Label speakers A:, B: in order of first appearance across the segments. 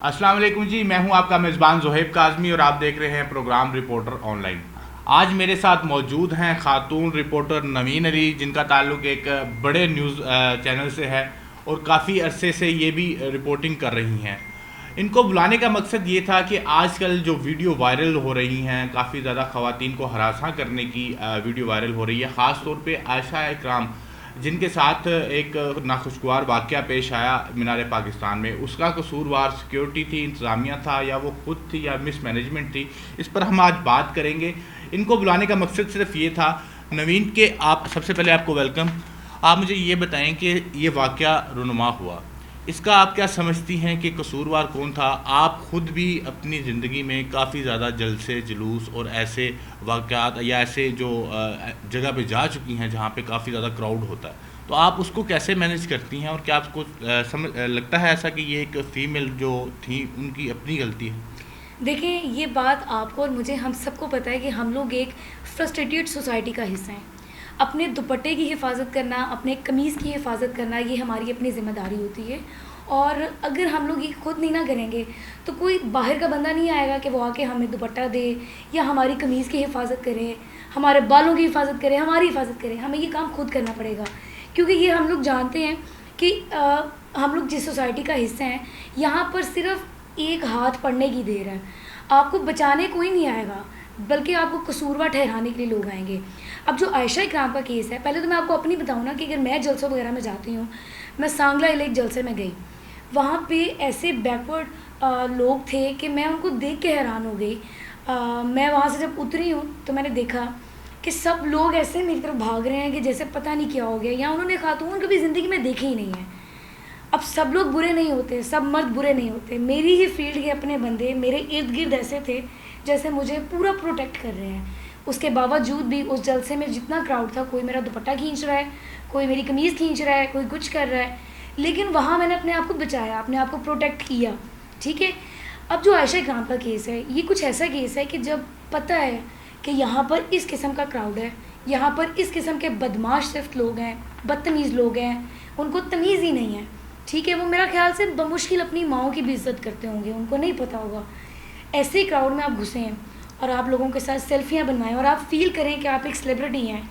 A: अस्सलाम वालेकुम जी। मैं हूं आपका मेज़बान ज़ोहेब काज़मी और आप देख रहे हैं प्रोग्राम रिपोर्टर ऑनलाइन। आज मेरे साथ मौजूद हैं खातून रिपोर्टर नवीन अली, जिनका ताल्लुक़ एक बड़े न्यूज़ चैनल से है और काफ़ी अरसे से ये भी रिपोर्टिंग कर रही हैं। इनको बुलाने का मकसद ये था कि आजकल जो वीडियो वायरल हो रही हैं, काफ़ी ज़्यादा ख़वातीन को हरासा करने की वीडियो वायरल हो रही है, ख़ास तौर पे आयशा इकराम, जिनके साथ एक नाखुशगवार वाक़या पेश आया मीनार पाकिस्तान में। उसका कसूरवार सिक्योरिटी थी, इंतज़ामिया था, या वो खुद थी या मिसमैनेजमेंट थी, इस पर हम आज बात करेंगे। इनको बुलाने का मकसद सिर्फ ये था। नवीन के आप सबसे पहले आपको वेलकम। आप मुझे ये बताएं कि ये वाक़या रुनुमा हुआ, इसका आप क्या समझती हैं कि कसूरवार कौन था? आप ख़ुद भी अपनी ज़िंदगी में काफ़ी ज़्यादा जलसे जुलूस और ऐसे वाक़यात या ऐसे जो जगह पे जा चुकी हैं जहाँ पे काफ़ी ज़्यादा क्राउड होता है, तो आप उसको कैसे मैनेज करती हैं? और क्या आपको लगता है ऐसा कि ये एक फ़ीमेल जो थी उनकी अपनी गलती है?
B: देखिए, ये बात आपको और मुझे हम सबको पता है कि हम लोग एक फ्रस्ट्रेटेड सोसाइटी का हिस्सा हैं। अपने दुपट्टे की हिफाजत करना, अपने कमीज़ की हिफाजत करना, ये हमारी अपनी ज़िम्मेदारी होती है। और अगर हम लोग ये खुद नहीं ना करेंगे तो कोई बाहर का बंदा नहीं आएगा कि वो आके हमें दुपट्टा दे या हमारी कमीज़ की हिफाजत करे, हमारे बालों की हिफाजत करे, हमारी हिफाजत करे। हमें ये काम खुद करना पड़ेगा, क्योंकि ये हम लोग जानते हैं कि हम लोग जिस सोसाइटी का हिस्सा हैं, यहाँ पर सिर्फ एक हाथ पड़ने की देर है। आपको बचाने कोई नहीं आएगा, बल्कि आपको कसूरवार ठहराने के लिए लोग आएंगे। अब जो आयशा इकराम का केस है, पहले तो मैं आपको अपनी बताऊँ ना कि अगर मैं जलसों वगैरह में जाती हूँ, मैं सांगला इलेक जलसे में गई, वहाँ पे ऐसे बैकवर्ड लोग थे कि मैं उनको देख के हैरान हो गई। मैं वहाँ से जब उतरी हूँ तो मैंने देखा कि सब लोग ऐसे मेरी तरफ भाग रहे हैं कि जैसे पता नहीं क्या हो गया, या उन्होंने खातून कभी ज़िंदगी में देखी ही नहीं है। अब सब लोग बुरे नहीं होते, सब मर्द बुरे नहीं होते। मेरी ही फील्ड के अपने बंदे मेरे इर्द गिर्द ऐसे थे जैसे मुझे पूरा प्रोटेक्ट कर रहे हैं। उसके बावजूद भी उस जलसे में जितना क्राउड था, कोई मेरा दुपट्टा खींच रहा है, कोई मेरी कमीज़ खींच रहा है, कोई कुछ कर रहा है, लेकिन वहाँ मैंने अपने आप को बचाया, अपने आप को प्रोटेक्ट किया। ठीक है। अब जो आयशा इकराम का केस है, ये कुछ ऐसा केस है कि जब पता है कि यहाँ पर इस किस्म का क्राउड है, यहाँ पर इस किस्म के बदमाश सिर्फ लोग हैं, बदतमीज़ लोग हैं, उनको तमीज़ ही नहीं है। ठीक है, वो मेरा ख्याल से बमुश्किल अपनी माओं की भी इज्जत करते होंगे, उनको नहीं पता होगा। ऐसे क्राउड में आप घुसे हैं और आप लोगों के साथ सेल्फियाँ बनवाएं और आप फील करें कि आप एक सेलिब्रिटी हैं,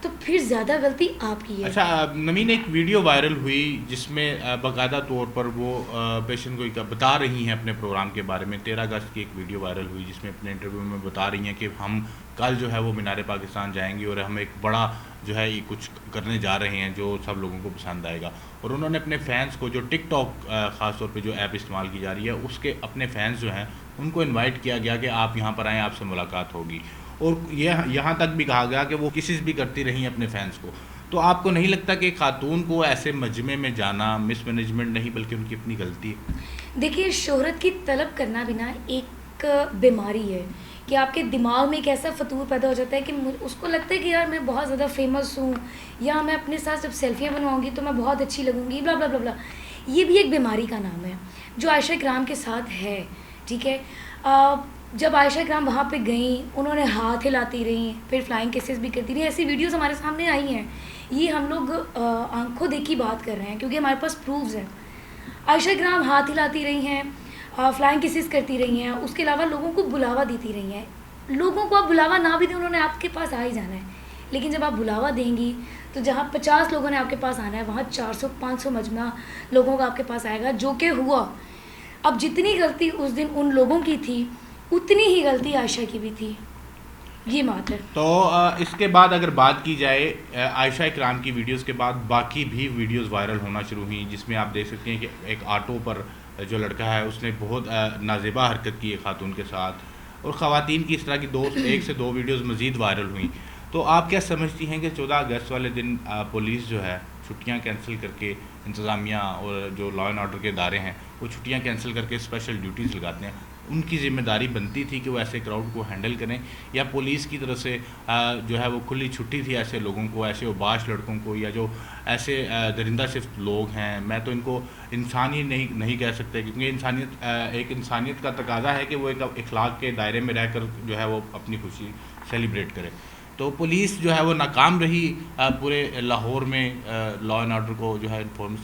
B: तो फिर ज़्यादा गलती आपकी है।
A: अच्छा, नवीन, एक वीडियो वायरल हुई जिसमें बाकायदा तौर पर वो पेशेंट को बता रही हैं अपने प्रोग्राम के बारे में। 13 अगस्त की एक वीडियो वायरल हुई जिसमें अपने इंटरव्यू में बता रही हैं कि हम कल जो है वो मीनार पाकिस्तान जाएंगी और हम एक बड़ा जो है ये कुछ करने जा रहे हैं जो सब लोगों को पसंद आएगा। और उन्होंने अपने फ़ैन्स को, जो टिकटॉक ख़ास तौर पे जो ऐप इस्तेमाल की जा रही है, उसके अपने फ़ैन्स जो हैं उनको इनवाइट किया गया कि आप यहाँ पर आएँ, आपसे मुलाकात होगी। और ये यहाँ तक भी कहा गया कि वो किसी से भी करती रही अपने फैंस को। तो आपको नहीं लगता कि खातून को ऐसे मजमे में जाना मिसमैनेजमेंट नहीं बल्कि उनकी अपनी गलती है?
B: देखिए, शोहरत की तलब करना भी ना एक बीमारी है कि आपके दिमाग में एक ऐसा फतूर पैदा हो जाता है कि उसको लगता है कि यार मैं बहुत ज़्यादा फेमस हूँ, या मैं अपने साथ जब सेल्फियाँ बनवाऊँगी तो मैं बहुत अच्छी लगूँगी, ब्ला ब्ला ब्ला ब्ला। ये भी एक बीमारी का नाम है जो आयशा इकराम के साथ है। ठीक है। जब आयशा इकराम वहाँ पे गई, उन्होंने हाथ हिलाती रहीं, फिर फ्लाइंग किसेस भी करती रहीं, ऐसी वीडियोस हमारे सामने आई हैं। ये हम लोग आंखों देखी बात कर रहे हैं क्योंकि हमारे पास प्रूफ्स हैं। आयशा इकराम हाथ हिलाती रही हैं, फ्लाइंग किसेस करती रही हैं, उसके अलावा लोगों को बुलावा देती रही हैं। लोगों को आप बुलावा ना भी दें, उन्होंने आपके पास आ ही जाना है। लेकिन जब आप बुलावा देंगी तो जहाँ 50 लोगों ने आपके पास आना है, वहाँ 400-500 मजमा लोगों का आपके पास आएगा, जो कि हुआ। अब जितनी गलती उस दिन उन लोगों की थी, उतनी ही गलती आयशा की भी थी। ये बात है।
A: तो इसके बाद अगर बात की जाए आयशा इकराम की वीडियोस के बाद बाकी भी वीडियोस वायरल होना शुरू हुई, जिसमें आप देख सकते हैं कि एक ऑटो पर जो लड़का है उसने बहुत नाजेबा हरकत की है खातून के साथ, और ख़वातीन की इस तरह की एक से दो वीडियोस मज़ीद वायरल हुई। तो आप क्या समझती हैं कि 14 अगस्त वाले दिन पुलिस जो है छुट्टियां कैंसिल करके, इंतज़ामिया और जो लॉ एंड ऑर्डर के इदारे हैं वो छुट्टियां कैंसिल करके स्पेशल ड्यूटीज़ लगाते हैं, उनकी ज़िम्मेदारी बनती थी कि वो ऐसे क्राउड को हैंडल करें, या पुलिस की तरफ से जो है वो खुली छुट्टी थी ऐसे लोगों को, ऐसे उबाश लड़कों को, या जो ऐसे दरिंदा सिर्फ लोग हैं? मैं तो इनको इंसान ही नहीं कह सकते, क्योंकि एक इंसानियत का तकाजा है कि वो एक अखलाक के दायरे में रहकर जो है वो अपनी खुशी सेलिब्रेट करे। तो पुलिस जो है वो नाकाम रही पूरे लाहौर में लॉ एंड ऑर्डर को जो है इन्फॉर्म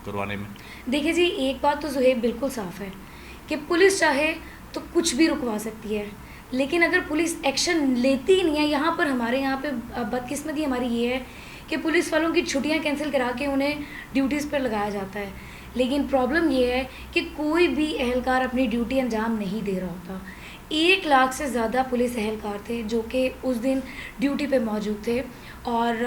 A: करवाने में।
B: देखिए जी, एक बात तो ज़ुहैब बिल्कुल साफ़ है कि पुलिस चाहे तो कुछ भी रुकवा सकती है, लेकिन अगर पुलिस एक्शन लेती ही नहीं है, यहाँ पर हमारे यहाँ पे बदकिस्मती हमारी ये है कि पुलिस वालों की छुट्टियाँ कैंसिल करा के उन्हें ड्यूटीज़ पर लगाया जाता है। लेकिन प्रॉब्लम ये है कि कोई भी एहलकार अपनी ड्यूटी अंजाम नहीं दे रहा होता। 1 लाख से ज़्यादा पुलिस एहलकार थे जो कि उस दिन ड्यूटी पे मौजूद थे, और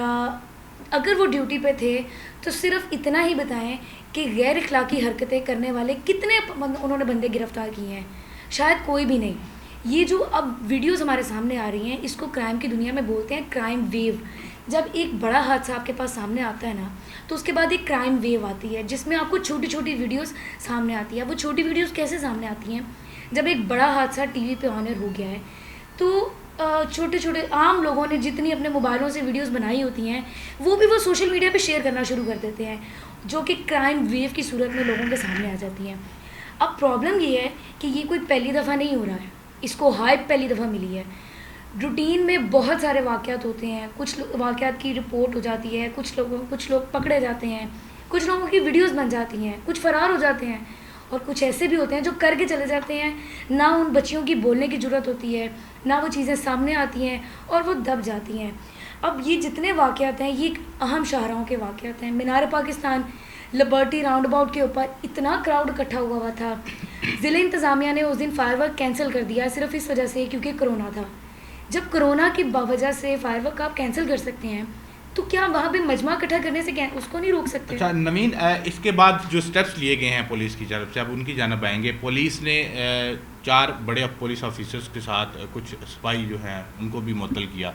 B: अगर वो ड्यूटी पे थे तो सिर्फ इतना ही बताएं कि गैर इखलाकी हरकतें करने वाले कितने उन्होंने बंदे गिरफ्तार किए हैं। शायद कोई भी नहीं। ये जो अब वीडियोस हमारे सामने आ रही हैं, इसको क्राइम की दुनिया में बोलते हैं क्राइम वेव। जब एक बड़ा हादसा आपके पास सामने आता है ना, तो उसके बाद एक क्राइम वेव आती है जिसमें आपको छोटी छोटी वीडियोस सामने आती है। वो छोटी वीडियोस कैसे सामने आती हैं? जब एक बड़ा हादसा टीवी पे ऑनर हो गया है तो छोटे छोटे आम लोगों ने जितनी अपने मोबाइलों से वीडियोस बनाई होती हैं वो सोशल मीडिया पे शेयर करना शुरू कर देते हैं, जो कि क्राइम वेव की सूरत में लोगों के सामने आ जाती हैं। अब प्रॉब्लम ये है कि ये कोई पहली दफ़ा नहीं हो रहा है, इसको हाइप पहली दफ़ा मिली है। रूटीन में बहुत सारे वाक़यात होते हैं, कुछ वाक़यात की रिपोर्ट हो जाती है, कुछ लोग पकड़े जाते हैं, कुछ लोगों की वीडियोस बन जाती हैं, कुछ फ़रार हो जाते हैं, और कुछ ऐसे भी होते हैं जो करके चले जाते हैं। ना उन बच्चियों की बोलने की ज़रूरत होती है, ना वो चीज़ें सामने आती हैं और वो दब जाती हैं। अब ये जितने वाक़यात हैं ये अहम शाहराहों के वाक़यात हैं। मीनार पाकिस्तान, लिबर्टी राउंड अबाउट के ऊपर इतना क्राउड इकट्ठा हुआ था। ज़िले इंतज़ामिया ने उस दिन फायरवर्क कैंसिल कर दिया सिर्फ इस वजह से क्योंकि कोरोना था। जब कोरोना की वजह से फायरवर्क आप कैंसिल कर सकते हैं तो क्या वहाँ पे मजमा इकट्ठा करने से क्या उसको नहीं रोक सकते?
A: अच्छा नवीन, इसके बाद जो स्टेप्स लिए गए हैं पुलिस की तरफ से, अब उनकी जानब आएंगे। पुलिस ने 4 बड़े पुलिस ऑफिसर्स के साथ कुछ सिपाही जो हैं उनको भी मुअत्तल किया।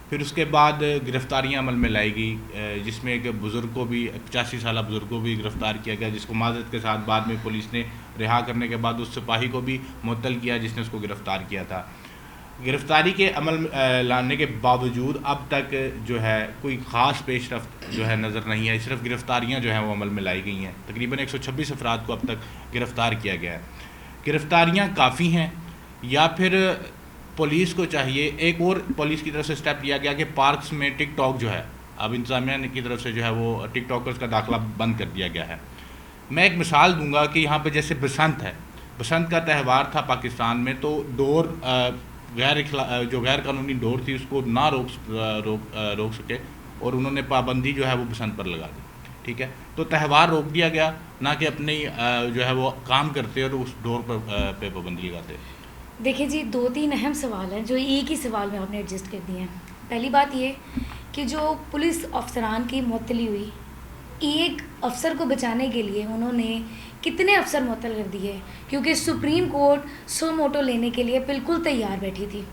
A: फिर उसके बाद गिरफ्तारियां अमल में लाई गई, जिसमें एक बुज़ुर्ग को भी 85 साल बुज़ुर्ग को भी गिरफ़्तार किया गया, जिसको माजरत के साथ बाद में पुलिस ने रिहा करने के बाद उस सिपाही को भी मुअत्तल किया जिसने उसको गिरफ़्तार किया था। गिरफ़्तारी के अमल लाने के बावजूद अब तक जो है कोई ख़ास पेशरफ्त जो है नज़र नहीं है। सिर्फ गिरफ़्तारियाँ जो हैं वो अमल में लाई गई हैं। तकरीबन 126 अफराद को अब तक गिरफ़्तार किया गया है। गिरफ़्तारियाँ काफ़ी हैं या फिर पुलिस को चाहिए? एक और पुलिस की तरफ से स्टेप लिया गया कि पार्क्स में टिकटॉक जो है, अब इंतज़ामिया की तरफ से जो है वो टिकटॉकर्स का दाखिला बंद कर दिया गया है। मैं एक मिसाल दूंगा कि यहाँ पे जैसे बसंत है, बसंत का त्यौहार था पाकिस्तान में, तो डोर जो गैर कानूनी डोर थी उसको ना रोक सके और उन्होंने पाबंदी जो है वो बसंत पर लगा दी। ठीक है, तो त्यौहार रोक दिया गया, ना कि अपनी जो है वो काम करते और उस डोर पे पाबंदी लगाते।
B: देखिए जी, 2-3 अहम सवाल हैं जो एक ही सवाल में आपने एडजस्ट कर दिए हैं। पहली बात ये कि जो पुलिस अफसरान की मुअत्तली हुई, एक अफसर को बचाने के लिए उन्होंने कितने अफसर मुअत्तल कर दिए, क्योंकि सुप्रीम कोर्ट सो मोटो लेने के लिए बिल्कुल तैयार बैठी थी।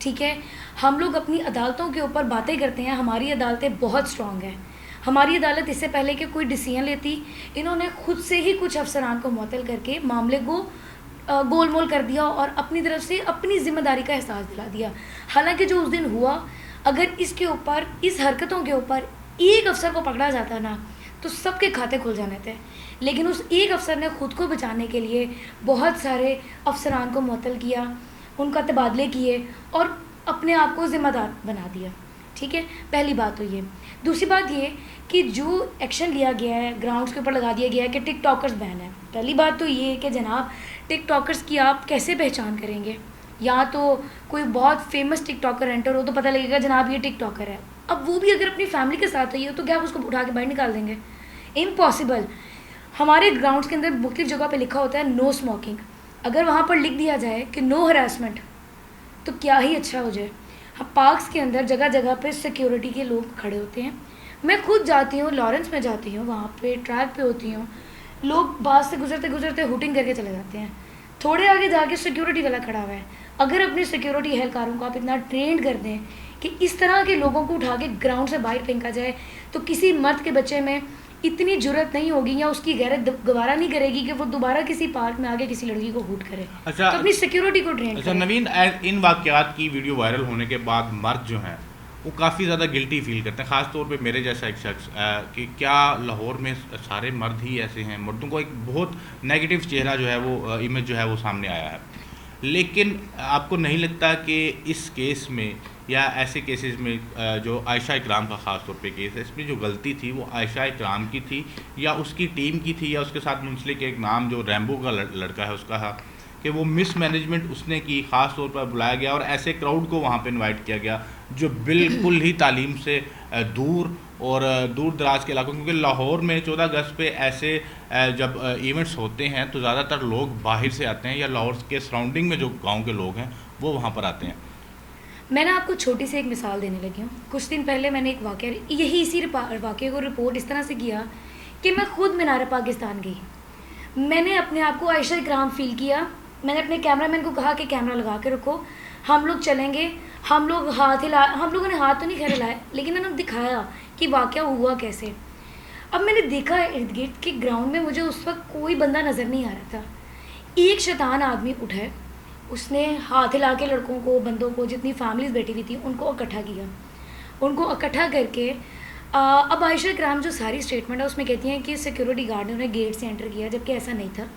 B: ठीक है, हम लोग अपनी अदालतों के ऊपर बातें करते हैं, हमारी अदालतें बहुत स्ट्रॉन्ग हैं। हमारी अदालत इससे पहले कि कोई डिसीजन लेती, इन्होंने खुद से ही कुछ अफसरान को मुअत्तल करके मामले को गोलमोल कर दिया और अपनी तरफ से अपनी ज़िम्मेदारी का एहसास दिला दिया। हालांकि जो उस दिन हुआ, अगर इसके ऊपर, इस हरकतों के ऊपर एक अफसर को पकड़ा जाता ना तो सबके खाते खुल जाने थे। लेकिन उस एक अफसर ने ख़ुद को बचाने के लिए बहुत सारे अफसरान को मुअत्तल किया, उनका तबादले किए और अपने आप को ज़िम्मेदार बना दिया। ठीक है, पहली बात तो ये। दूसरी बात ये कि जो एक्शन लिया गया है, ग्राउंड्स के ऊपर लगा दिया गया है कि टिकटॉकर्स बैन है। पहली बात तो ये है कि जनाब, टिकटॉकर्स की आप कैसे पहचान करेंगे? या तो कोई बहुत फेमस टिकटॉकर एंटर हो तो पता लगेगा जनाब ये टिकटॉकर है। अब वो भी अगर अपनी फैमिली के साथ है तो क्या उसको उठा के बाहर निकाल देंगे? इम्पॉसिबल। हमारे ग्राउंड्स के अंदर मुख्तलिफ जगह पे लिखा होता है नो स्मोकिंग। अगर वहाँ पर लिख दिया जाए कि नो हरासमेंट तो क्या ही अच्छा हो जाए। हाँ, पार्क्स के अंदर जगह जगह पे सिक्योरिटी के लोग खड़े होते हैं। मैं खुद जाती हूँ, लॉरेंस में जाती हूँ, वहाँ पे ट्रैक पे होती हूँ, लोग पास से गुजरते गुजरते हुटिंग करके चले जाते हैं। थोड़े आगे जाके सिक्योरिटी वाला खड़ा हुआ है। अगर अपने सिक्योरिटी एहलकारों को आप इतना ट्रेंड कर दें कि इस तरह के लोगों को उठा के ग्राउंड से बाहर फेंका जाए, तो किसी मर्द के बच्चे में इतनी जुर्रत नहीं होगी या उसकी गैरत गवारा नहीं करेगी कि वो दोबारा किसी पार्क में आके किसी लड़की को हूट करे।
A: अच्छा,
B: तो अपनी सिक्योरिटी को ट्रेन
A: अच्छा नवीन, इन वाक़यात की वीडियो वायरल होने के बाद मर्द जो हैं वो काफ़ी ज़्यादा गिल्टी फील करते हैं, ख़ास तौर पे मेरे जैसा एक शख्स, कि क्या लाहौर में सारे मर्द ही ऐसे हैं? मर्दों को एक बहुत नेगेटिव चेहरा जो है वो इमेज जो है वो सामने आया है। लेकिन आपको नहीं लगता कि इस केस में या ऐसे केसेस में जो आयशा इकराम का ख़ास तौर पे केस है, इसमें जो गलती थी वो आयशा इकराम की थी या उसकी टीम की थी, या उसके साथ मुंसलिक एक नाम जो रैम्बो का लड़का है उसका था, कि वो मिस मैनेजमेंट उसने की, ख़ास तौर पर बुलाया गया और ऐसे क्राउड को वहाँ पे इनवाइट किया गया जो बिल्कुल ही तालीम से दूर और दूर दराज के इलाकों, क्योंकि लाहौर में 14 अगस्त पे ऐसे जब इवेंट्स होते हैं तो ज़्यादातर लोग बाहर से आते हैं या लाहौर के सराउंडिंग में जो गांव के लोग हैं वो वहाँ पर आते हैं।
B: मैं ना आपको छोटी सी एक मिसाल देने लगी हूँ। कुछ दिन पहले मैंने एक वाक़या, यही इसी वाक़े को रिपोर्ट इस तरह से किया कि मैं खुद मीनार पाकिस्तान गई। मैंने अपने आप को आयशा इकराम फील किया। मैंने अपने कैमरामैन को कहा कि कैमरा लगा के रखो, हम लोग चलेंगे। हम लोग हाथ हिला, हम लोगों ने हाथ तो नहीं खैर हिलाए, लेकिन मैंने दिखाया कि वाक़या हुआ कैसे। अब मैंने देखा इर्द गिर्द कि ग्राउंड में मुझे उस वक्त कोई बंदा नज़र नहीं आ रहा था। एक शैतान आदमी उठा है, उसने हाथ हिला के लड़कों को, बंदों को, जितनी फैमिलीज बैठी हुई थी उनको इकट्ठा किया। उनको इकट्ठा करके अब आयशा इकराम जो सारी स्टेटमेंट है उसमें कहती हैं कि सिक्योरिटी गार्ड ने उन्हें गेट से एंटर किया, जबकि ऐसा नहीं था।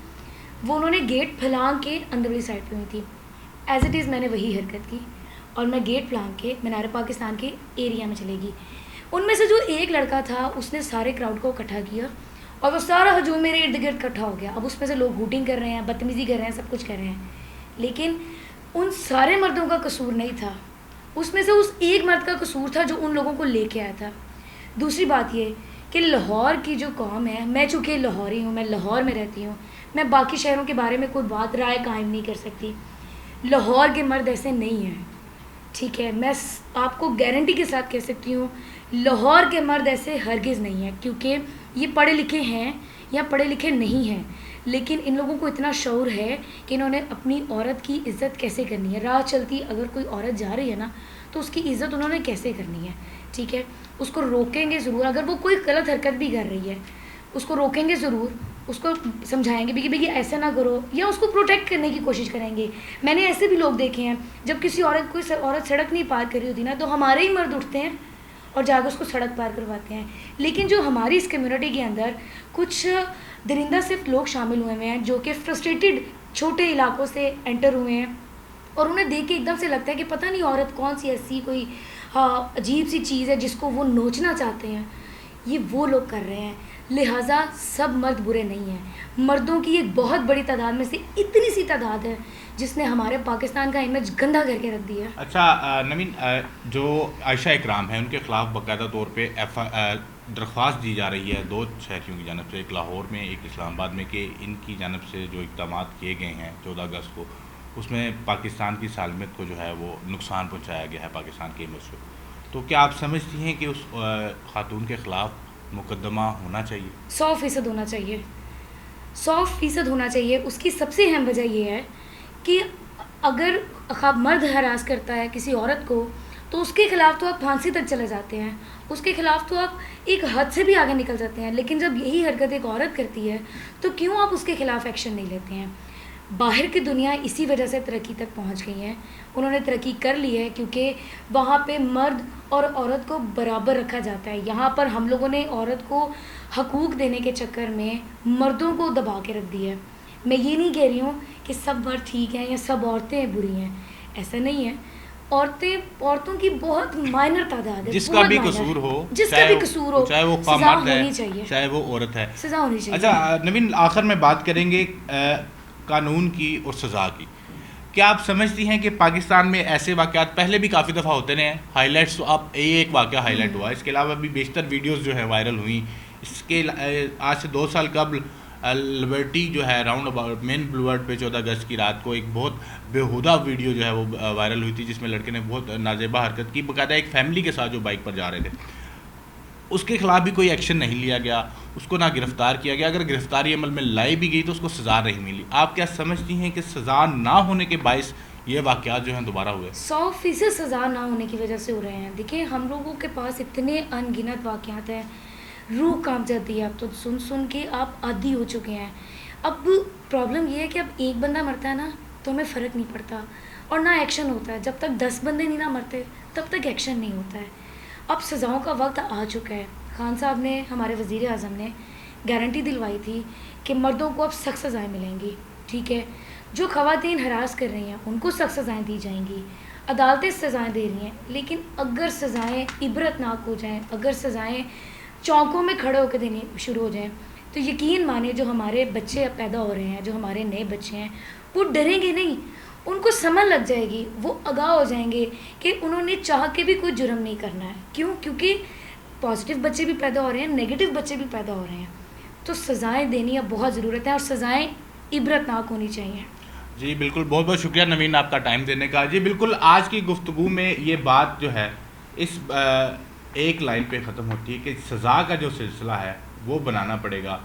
B: वो उन्होंने गेट फलांग के अंदर वाली साइड पे हुई थी। एज इट इज़ मैंने वही हरकत की और मैं गेट फलांग के मीनार पाकिस्तान के एरिया में चलेगी। उनमें से जो एक लड़का था उसने सारे क्राउड को इकट्ठा किया और वो सारा हजूम मेरे इर्द गिर्द इकट्ठा हो गया। अब उसमें से लोग हूटिंग कर रहे हैं, बदतमीज़ी कर रहे हैं, सब कुछ कर रहे हैं, लेकिन उन सारे मर्दों का कसूर नहीं था। उसमें से उस एक मर्द का कसूर था जो उन लोगों को लेके आया था। दूसरी बात ये कि लाहौर की जो कौम है, मैं चूँकि लाहौरी हूँ, मैं लाहौर में रहती हूँ, मैं बाकी शहरों के बारे में कोई बात राय कायम नहीं कर सकती। लाहौर के मर्द ऐसे नहीं हैं, ठीक है। मैं आपको गारंटी के साथ कह सकती हूँ लाहौर के मर्द ऐसे हरगिज़ नहीं हैं, क्योंकि ये पढ़े लिखे हैं या पढ़े लिखे नहीं हैं, लेकिन इन लोगों को इतना शऊर है कि इन्होंने अपनी औरत की इज़्ज़त कैसे करनी है। राह चलती अगर कोई औरत जा रही है ना तो उसकी इज़्ज़त उन्होंने कैसे करनी है, ठीक है। उसको रोकेंगे ज़रूर, अगर वो कोई गलत हरकत भी कर रही है उसको रोकेंगे ज़रूर, उसको समझाएंगे भी कि भई ऐसा ना करो, या उसको प्रोटेक्ट करने की कोशिश करेंगे। मैंने ऐसे भी लोग देखे हैं, जब किसी कोई औरत सड़क नहीं पार कर रही होती ना तो हमारे ही मर्द उठते हैं और जाकर उसको सड़क पार करवाते हैं। लेकिन जो हमारी इस कम्युनिटी के अंदर कुछ दरिंदा सिर्फ लोग शामिल हुए हैं जो कि फ्रस्ट्रेटेड छोटे इलाकों से एंटर हुए हैं और उन्हें देख के एकदम से लगता है कि पता नहीं औरत कौन सी ऐसी कोई अजीब सी चीज़ है जिसको वो नोचना चाहते हैं, ये वो लोग कर रहे हैं। लिहाजा सब मर्द बुरे नहीं हैं, मर्दों की एक बहुत बड़ी तादाद में से इतनी सी तादाद है जिसने हमारे पाकिस्तान का इमेज गंदा करके रख दिया।
A: अच्छा नवीन, जो आयशा इकराम है उनके ख़िलाफ़ बाकायदा तौर पे दरख्वास्त दी जा रही है 2 शहरियों की जानब से, एक लाहौर में एक इस्लामाबाद में, कि इनकी जानब से जो इक़दाम किए गए हैं 14 अगस्त को, उसमें पाकिस्तान की सालमियत को जो है वो नुकसान पहुँचाया गया है, पाकिस्तान के इमेज को। तो क्या आप समझती हैं कि उस खातून के ख़िलाफ़ मुकदमा होना चाहिए?
B: 100% होना चाहिए, 100% होना चाहिए। उसकी सबसे अहम वजह यह है कि अगर मर्द हरास करता है किसी औरत को तो उसके ख़िलाफ़ तो आप फांसी तक चले जाते हैं, उसके ख़िलाफ़ तो आप एक हद से भी आगे निकल जाते हैं। लेकिन जब यही हरकत एक औरत करती है तो क्यों आप उसके ख़िलाफ़ एक्शन नहीं लेते हैं? बाहर की दुनिया इसी वजह से तरक्की तक पहुंच गई है, उन्होंने तरक्की कर ली है क्योंकि वहाँ पे मर्द और औरत को बराबर रखा जाता है। यहाँ पर हम लोगों ने औरत को हकूक़ देने के चक्कर में मर्दों को दबा के रख दिया है। मैं ये नहीं कह रही हूँ कि सब मर्द ठीक हैं या सब औरतें बुरी हैं, ऐसा नहीं है। औरतों की बहुत माइनर तादाद है,
A: जिसका भी कसूर हो, चाहे वो मर्द है चाहे वो औरत है,
B: सज़ा होनी चाहिए।
A: अच्छा नवीन, आखिर में बात करेंगे कानून की और सज़ा की। क्या आप समझती हैं कि पाकिस्तान में ऐसे वाक़यात पहले भी काफ़ी दफ़ा होते रहे हैं? हाईलाइट्स तो आप एक वाक़या हाईलाइट हुआ, इसके अलावा भी बेशतर वीडियोस जो है वायरल हुई। इसके आज से 2 साल कबल लिबर्टी जो है राउंड अबाउट मेन बुलवर्ड पे 14 अगस्त की रात को एक बहुत बेहुदा वीडियो जो है वो वायरल हुई थी, जिसमें लड़के ने बहुत नाजेबा हरकत की, बाकायदा एक फैमिली के साथ जो बाइक पर जा रहे थे। उसके ख़िलाफ़ भी कोई एक्शन नहीं लिया गया, उसको ना गिरफ़्तार किया गया। अगर गिरफ़्तारी अमल में लाई भी गई तो उसको सज़ा नहीं मिली। आप क्या समझती हैं कि सज़ा ना होने के बायस ये वाक़यात जो हैं दोबारा हुए?
B: 100% सज़ा ना होने की वजह से हो रहे हैं। देखिए, हम लोगों के पास इतने अनगिनत वाक़यात हैं, रूह कांप जाती है। आप तो सुन सुन के आप आदी हो चुके हैं। अब प्रॉब्लम ये है कि अब एक बंदा मरता है ना तो हमें फ़र्क नहीं पड़ता और ना एक्शन होता है। जब तक 10 बंदे नहीं ना मरते तब तक एक्शन नहीं होता है। अब सज़ाओं का वक्त आ चुका है। खान साहब ने, हमारे वज़ीर आज़म ने गारंटी दिलवाई थी कि मर्दों को अब सख्त सज़ाएँ मिलेंगी, ठीक है। जो ख़वातीन हरास कर रही हैं उनको सख्त सज़ाएँ दी जाएंगी। अदालतें सज़ाएं दे रही हैं, लेकिन अगर सज़ाएं इबरतनाक हो जाएं, अगर सज़ाएं चौकों में खड़े होकर देनी शुरू हो जाएं, तो यकीन माने जो हमारे बच्चे अब पैदा हो रहे हैं, जो हमारे नए बच्चे हैं, वो डरेंगे नहीं, उनको समझ लग जाएगी, वो आगाह हो जाएंगे कि उन्होंने चाह के भी कोई जुर्म नहीं करना है। क्यों? क्योंकि पॉजिटिव बच्चे भी पैदा हो रहे हैं, नेगेटिव बच्चे भी पैदा हो रहे हैं। तो सज़ाएं देनी अब बहुत ज़रूरत है और सज़ाएं इबरतनाक होनी चाहिए।
A: जी बिल्कुल, बहुत बहुत शुक्रिया नवीन आपका टाइम देने का। जी बिल्कुल, आज की गुफ्तगू में ये बात जो है इस एक लाइन पे ख़त्म होती है कि सज़ा का जो सिलसिला है वो बनाना पड़ेगा।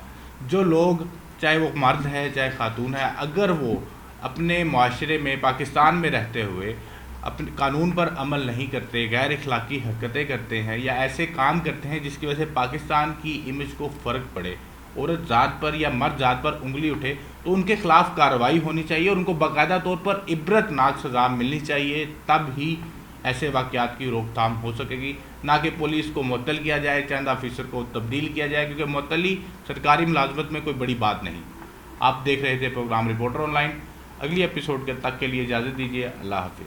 A: जो लोग, चाहे वो मर्द है चाहे ख़ातून है, अगर वो अपने माशरे में, पाकिस्तान में रहते हुए अपने कानून पर अमल नहीं करते, गैर अखलाकी हरकतें करते हैं या ऐसे काम करते हैं जिसकी वजह से पाकिस्तान की इमेज को फ़र्क पड़े, औरत ज़ात पर या मर्द ज़ात पर उंगली उठे, तो उनके ख़िलाफ़ कार्रवाई होनी चाहिए और उनको बाकायदा तौर पर इबरतनाक सज़ा मिलनी चाहिए। तब ही ऐसे वाक़यात की रोकथाम हो सकेगी, ना कि पुलिस को मुअत्तल किया जाए, चंद ऑफिसर को तब्दील किया जाए, क्योंकि मुअत्तली सरकारी मुलाजमत में कोई बड़ी बात नहीं। आप देख रहे थे प्रोग्राम रिपोर्टर ऑनलाइन। अगली एपिसोड तक के लिए इजाज़त दीजिए। अल्लाह हाफ़िज़।